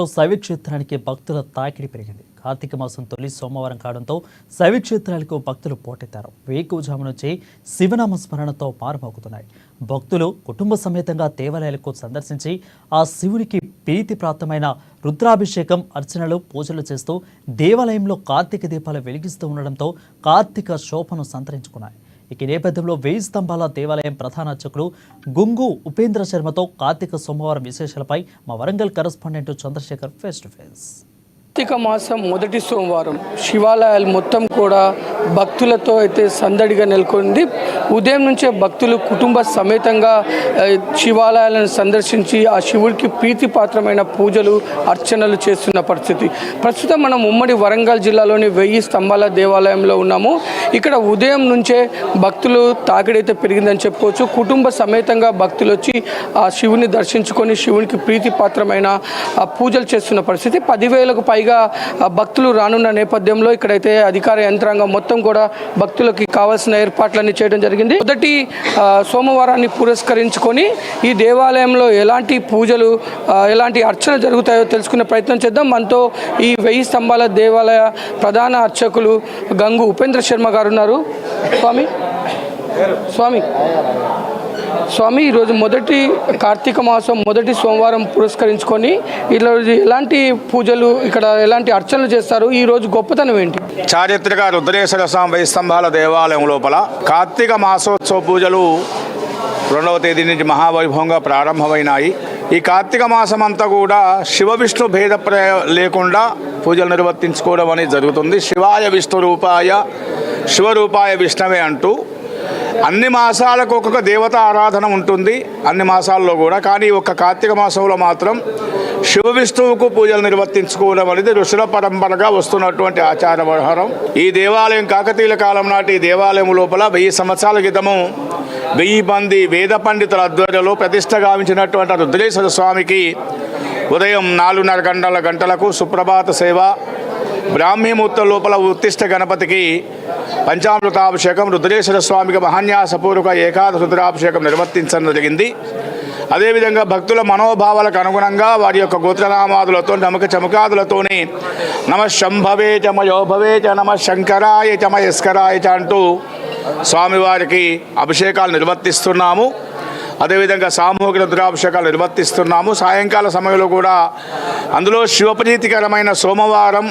శైవ క్షేత్రానికి భక్తుల తాకిడి పెరిగింది. కార్తీక మాసం తొలి సోమవారం కావడంతో శైవ క్షేత్రాలకు భక్తులు పోటెత్తారు. వేకువజాము నుంచి శివనామ స్మరణతో మారుమోగుతున్నాయి. భక్తులు కుటుంబ సమేతంగా దేవాలయాలకు సందర్శించి ఆ శివునికి ప్రీతిప్రాప్తమైన రుద్రాభిషేకం, అర్చనలు, పూజలు చేస్తూ దేవాలయంలో కార్తీక దీపాలు వెలిగిస్తూ ఉండడంతో కార్తీక శోభను సంతరించుకున్నాయి. ఈ నేపథ్యంలో 1000 స్తంభాల దేవాలయం ప్రధాన అర్చకులు గుంగు ఉపేంద్ర శర్మతో కార్తీక సోమవారం విశేషాలపై మా Warangal correspondent Chandrashekar face to face. కార్తీక మాసం మొదటి సోమవారం శివాలయాలు మొత్తం కూడా భక్తులతో అయితే సందడిగా నెలకొంది. ఉదయం నుంచే భక్తులు కుటుంబ సమేతంగా శివాలయాలను సందర్శించి ఆ శివుడికి ప్రీతిపాత్రమైన పూజలు, అర్చనలు చేస్తున్న పరిస్థితి. ప్రస్తుతం మనం ఉమ్మడి వరంగల్ జిల్లాలోని 1000 స్తంభాల దేవాలయంలో ఉన్నాము. ఇక్కడ ఉదయం నుంచే భక్తులు తాకిడైతే పెరిగిందని చెప్పుకోవచ్చు. కుటుంబ సమేతంగా భక్తులు వచ్చి ఆ శివుని దర్శించుకొని శివునికి ప్రీతిపాత్రమైన పూజలు చేస్తున్న పరిస్థితి. 10,000కు పైగా భక్తులు రానున్న నేపథ్యంలో ఇక్కడైతే అధికార యంత్రాంగం మొత్తం కూడా భక్తులకి కావాల్సిన ఏర్పాట్లన్నీ చేయడం జరిగింది. మొదటి సోమవారాన్ని పురస్కరించుకొని ఈ దేవాలయంలో ఎలాంటి పూజలు, ఎలాంటి అర్చన జరుగుతాయో తెలుసుకునే ప్రయత్నం చేద్దాం. మనతో ఈ 1000 స్తంభాల దేవాలయ ప్రధాన అర్చకులు గంగు ఉపేంద్ర శర్మ గారు ఉన్నారు. స్వామి ఈరోజు మొదటి కార్తీక మాసం మొదటి సోమవారం పురస్కరించుకొని ఈరోజు ఎలాంటి పూజలు, ఇక్కడ ఎలాంటి అర్చనలు చేస్తారు? ఈ రోజు గొప్పతనం ఏంటి? చారిత్రక రుద్రేశ్వర స్వామి 1000 స్తంభాల దేవాలయం లోపల కార్తీక మాసోత్సవ పూజలు 2వ తేదీ నుంచి మహావైభవంగా ప్రారంభమైనాయి. ఈ కార్తీక మాసం అంతా కూడా శివ విష్ణు భేద లేకుండా పూజలు నిర్వర్తించుకోవడం అనేది జరుగుతుంది. శివాయ విష్ణు రూపాయ, శివరూపాయ విష్ణవే అంటూ అన్ని మాసాలకు ఒక్కొక్క దేవత ఆరాధన ఉంటుంది, అన్ని మాసాల్లో కూడా. కానీ ఒక్క కార్తీక మాసంలో మాత్రం శివ విష్ణువుకు పూజలు నిర్వర్తించుకోవడం అనేది ఋషుల పరంపరగా వస్తున్నటువంటి ఆచార వ్యవహారం. ఈ దేవాలయం కాకతీయుల కాలం నాటి ఈ దేవాలయం లోపల 1000 సంవత్సరాల క్రితము 1000 మంది వేద పండితుల ఆధ్వర్యంలో ప్రతిష్ట గావించినటువంటి రుద్రేశ్వర స్వామికి ఉదయం 4:30 గంటలకు సుప్రభాత సేవ, బ్రాహ్మీముహూర్తం లోపల ఉత్తిష్ట గణపతికి పంచామృతాభిషేకం, రుద్రేశ్వర స్వామికి మహాన్యాసపూర్వక ఏకాదశ రుద్రాభిషేకం నిర్వర్తించడం జరిగింది. అదేవిధంగా భక్తుల మనోభావాలకు అనుగుణంగా వారి యొక్క గోత్రనామాదులతో, నమక చమకాదులతోనే నమ శంభవే చ మయోభవే చ నమ శంకరాయ చ మయస్కరాయ చ అంటూ స్వామివారికి అభిషేకాలు నిర్వర్తిస్తున్నాము. అదేవిధంగా సామూహిక రుద్రాభిషేకాలు నిర్వర్తిస్తున్నాము. సాయంకాల సమయంలో కూడా అందులో శివప్రీతికరమైన సోమవారం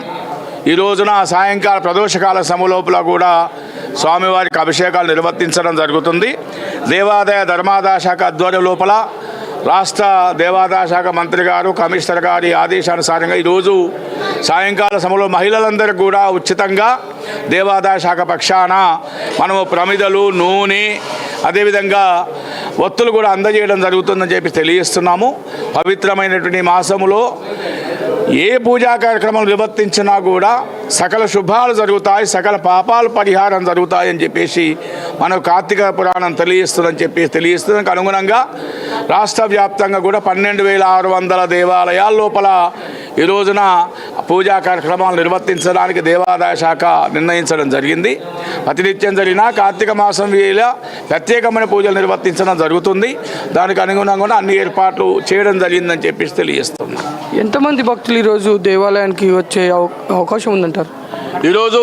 ఈ రోజున సాయంకాల ప్రదోషకాల సమలోపల కూడా స్వామివారికి అభిషేకాలు నిర్వర్తించడం జరుగుతుంది. దేవాదాయ ధర్మాదాయ శాఖ ఆధ్వర్యం లోపల రాష్ట్ర దేవాదాయ శాఖ మంత్రి గారు, కమిషనర్ గారి ఆదేశానుసారంగా ఈరోజు సాయంకాల సమయంలో మహిళలందరికీ కూడా ఉచితంగా దేవాదాయ శాఖ పక్షాన మనము ప్రమిదలు, నూనె, అదేవిధంగా ఒత్తులు కూడా అందజేయడం జరుగుతుందని చెప్పి తెలియజేస్తున్నాము. పవిత్రమైనటువంటి మాసములో ఏ పూజా కార్యక్రమాలు నిర్వర్తించినా కూడా సకల శుభాలు జరుగుతాయి, సకల పాపాలు పరిహారం జరుగుతాయని చెప్పేసి మనకు కార్తీక పురాణం తెలియజేస్తుందానికి అనుగుణంగా రాష్ట్ర వ్యాప్తంగా కూడా 12,600 దేవాలయాల లోపల ఈ రోజున పూజా కార్యక్రమాలు నిర్వర్తించడానికి దేవాదాయ శాఖ నిర్ణయించడం జరిగింది. ప్రతినిత్యం జరిగిన కార్తీక మాసం వేళ ప్రత్యేకమైన పూజలు నిర్వర్తించడం జరుగుతుంది. దానికి అనుగుణంగా అన్ని ఏర్పాట్లు చేయడం జరిగిందని చెప్పేసి తెలియజేస్తున్నాం. ఎంతమంది భక్తులు ఈరోజు దేవాలయానికి వచ్చే అవకాశం ఉందంటారు? ఈరోజు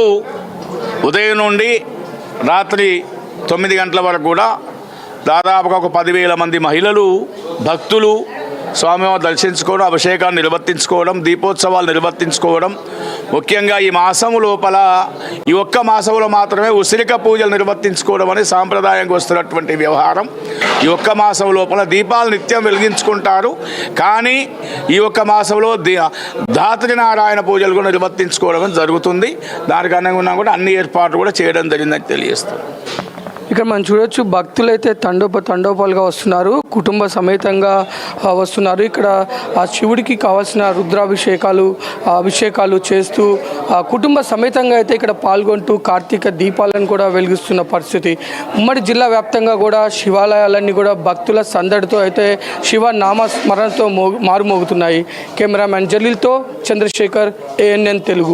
ఉదయం నుండి రాత్రి 9 గంటల వరకు కూడా దాదాపుగా ఒక 10,000 మంది మహిళలు, భక్తులు స్వామివారు దర్శించుకోవడం, అభిషేకాన్ని నిర్వర్తించుకోవడం, దీపోత్సవాలు నిర్వర్తించుకోవడం. ముఖ్యంగా ఈ మాసము లోపల ఈ ఒక్క మాసంలో మాత్రమే ఉసిరిక పూజలు నిర్వర్తించుకోవడం అనేది సాంప్రదాయంగా వస్తున్నటువంటి వ్యవహారం. ఈ ఒక్క మాసం లోపల దీపాలు నిత్యం వెలిగించుకుంటారు. కానీ ఈ ఒక్క మాసంలో ధాత్రి నారాయణ పూజలు కూడా నిర్వర్తించుకోవడం జరుగుతుంది. దానికి అనుగుణంగా కూడా అన్ని ఏర్పాట్లు కూడా చేయడం జరిగిందని తెలియజేస్తాం. ఇక్కడ మనం చూడొచ్చు, భక్తులైతే తండోపాలుగా వస్తున్నారు, కుటుంబ సమేతంగా వస్తున్నారు. ఇక్కడ ఆ శివుడికి కావాల్సిన అభిషేకాలు చేస్తూ కుటుంబ సమేతంగా అయితే ఇక్కడ పాల్గొంటూ కార్తీక దీపాలను కూడా వెలిగిస్తున్న పరిస్థితి. ఉమ్మడి జిల్లా వ్యాప్తంగా కూడా శివాలయాలన్నీ కూడా భక్తుల సందడితో అయితే శివ నామ స్మరణతో మారుమోగుతున్నాయి. కెమెరామ్యాన్ జలీల్తో చంద్రశేఖర్, ANN తెలుగు.